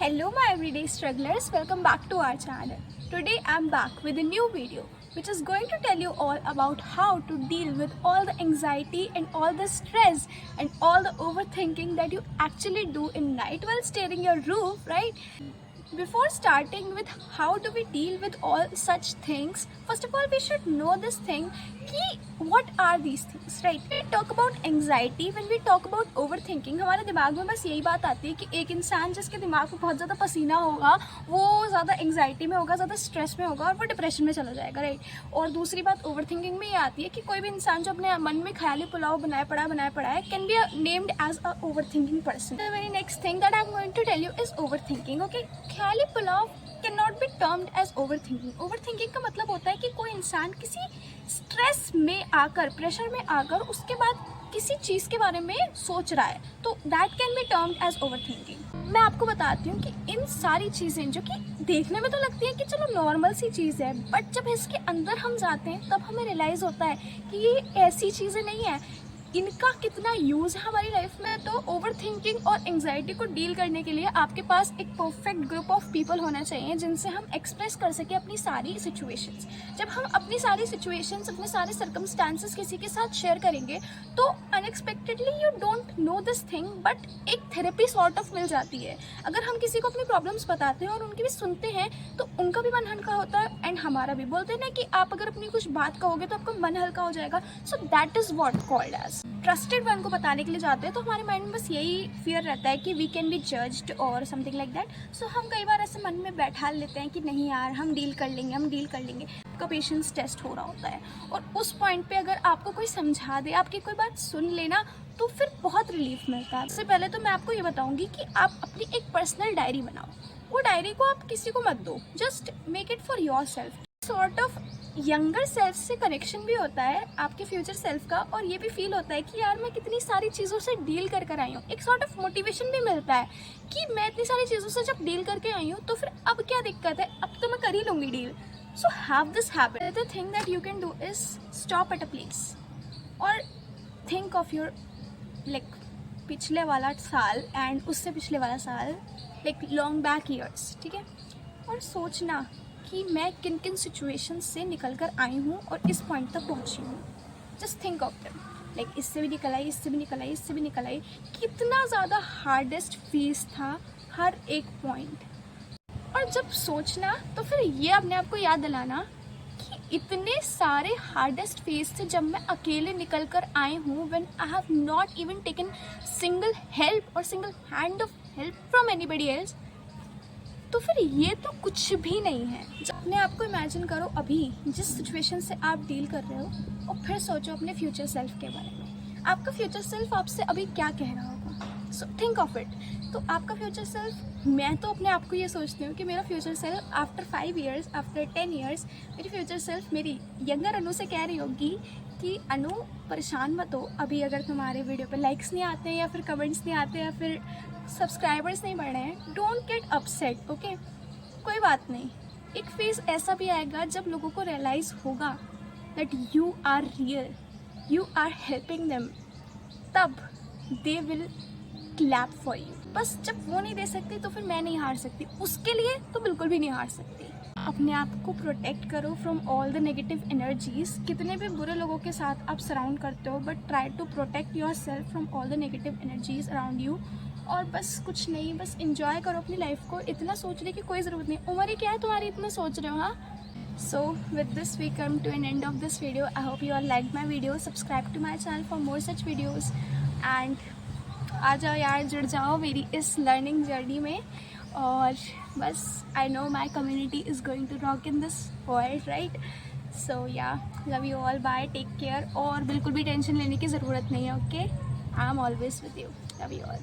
Hello my everyday strugglers, welcome back to our channel. Today I'm back with a new video which is going to tell you all about how to deal with all the anxiety and all the stress and all the overthinking that you actually do in night while staring your roof, right? Before starting with how do we deal with all such things, first of all we should know this thing कि what are these things, right? We talk about anxiety, when we talk about overthinking, हमारे दिमाग में बस यही बात आती है कि एक इंसान जिसके दिमाग में बहुत ज़्यादा पसीना होगा वो ज़्यादा एंग्जाइटी में होगा, ज़्यादा स्ट्रेस में होगा और वो डिप्रेशन में चला जाएगा, राइट? और दूसरी बात ओवरथिंकिंग में ये आती है कि कोई भी इंसान जो अपने मन में ख्याली पुलाव बनाए पड़ा है can be named as a overthinking person. The very next thing that I am going to tell you is overthinking. Okay, ख्याली पुलाव can not be termed as overthinking. Overthinking का मतलब होता है कि कोई इंसान किसी स्ट्रेस में आकर, प्रेशर में आकर उसके बाद किसी चीज़ के बारे में सोच रहा है, तो that can be termed as overthinking. मैं आपको बताती हूँ कि इन सारी चीज़ें जो कि देखने में तो लगती है कि चलो नॉर्मल सी चीज़ है, बट जब इसके अंदर हम जाते हैं तब हमें रियलाइज़ होता है कि ये ऐसी चीज़ें नहीं है, इनका कितना यूज़ है हमारी लाइफ में. तो ओवरथिंकिंग और एंग्जाइटी को डील करने के लिए आपके पास एक परफेक्ट ग्रुप ऑफ पीपल होना चाहिए जिनसे हम एक्सप्रेस कर सकें अपनी सारी सिचुएशंस. जब हम अपनी सारी सिचुएशंस, अपने सारे सर्कमस्टांसेस किसी के साथ शेयर करेंगे तो unexpectedly you don't know this thing but एक थेरेपी सॉर्ट ऑफ मिल जाती है. अगर हम किसी को अपनी प्रॉब्लम्स बताते हैं और उनकी भी सुनते हैं तो उनका भी मन हल्का होता है एंड हमारा भी. बोलते हैं ना कि आप अगर अपनी कुछ बात कहोगे तो आपका मन हल्का हो जाएगा. So that is what called as trusted one को बताने के लिए जाते हैं तो हमारे माइंड में बस यही फियर रहता है कि वी कैन बी जज्ड और समथिंग लाइक दैट. सो हम कई बार ऐसे मन में बैठा लेते हैं कि नहीं यार हम डील कर लेंगे. आपका पेशेंस टेस्ट हो रहा होता है और उस पॉइंट पे अगर आपको कोई समझा दे, आपकी कोई बात सुन लेना, तो फिर बहुत रिलीफ मिलता है. इससे पहले तो मैं आपको ये बताऊंगी कि आप अपनी एक पर्सनल डायरी बनाओ. वो डायरी को आप किसी को मत दो, just make it for your self. Sort of younger self से कनेक्शन भी होता है आपके फ्यूचर सेल्फ का, और ये भी फील होता है कि यार मैं कितनी सारी चीज़ों से डील कर आई हूँ. एक सॉर्ट ऑफ मोटिवेशन भी मिलता है कि मैं इतनी सारी चीज़ों से जब डील करके आई हूँ तो फिर अब क्या दिक्कत है, अब तो मैं कर ही लूँगी deal. So have this habit. The thing that you can do is stop at a place और थिंक ऑफ योर लाइक पिछले वाला साल एंड उससे पिछले वाला साल, लाइक लॉन्ग बैक ईयर्स, ठीक है? और सोचना कि मैं किन किन सिचुएशंस से निकल कर आई हूँ और इस पॉइंट तक पहुँची हूँ. Just think of them, like इससे भी निकल आई, इससे भी निकल आई. कितना ज़्यादा हार्डेस्ट फेज था हर एक पॉइंट. और जब सोचना तो फिर ये अपने आप को याद दिलाना कि इतने सारे हार्डेस्ट फेज से जब मैं अकेले निकल कर आई हूँ, when I have not even taken single help और single hand of help from anybody else, तो फिर ये तो कुछ भी नहीं है. जब अपने आप को इमेजिन करो अभी जिस सिचुएशन से आप डील कर रहे हो और फिर सोचो अपने फ्यूचर सेल्फ के बारे में. आपका फ्यूचर सेल्फ आपसे अभी क्या कह रहा होगा? So think of it. तो आपका फ्यूचर सेल्फ, मैं तो अपने आप को ये सोचती हूँ कि मेरा future self after 5 years, after 10 years, मेरी फ्यूचर सेल्फ मेरी यंगर अनु से कह रही होगी कि अनु परेशान मत हो, अभी अगर तुम्हारे वीडियो पे लाइक्स नहीं आते हैं या फिर कमेंट्स नहीं आते या फिर सब्सक्राइबर्स नहीं बढ़ रहे हैं, डोंट गेट अपसेट. ओके, कोई बात नहीं. एक फेज ऐसा भी आएगा जब लोगों को रियलाइज़ होगा that you are real, you are helping them, तब they will clap for you. बस जब वो नहीं दे सकती तो फिर मैं नहीं हार सकती, उसके लिए तो बिल्कुल भी नहीं हार सकती. अपने आप को प्रोटेक्ट करो from all the negative energies. कितने भी बुरे लोगों के साथ आप सराउंड करते हो, but try to protect your self from all the negative energies around you. और बस कुछ नहीं, बस इंजॉय करो अपनी लाइफ को. इतना सोचने की कोई ज़रूरत नहीं. उम्र ही क्या है तुम्हारी, इतना सोच रहे हो? हाँ. So with this we come to an end of this video. I hope you all liked my video. Subscribe to my channel for more such videos and आ जाओ यार, जुड़ जाओ मेरी इस लर्निंग जर्नी में. और बस I know my community is going to rock in this world, right? So yeah, love you all, bye, take care. और बिल्कुल भी टेंशन लेने की ज़रूरत नहीं है. Okay, I am always with you. Love you all.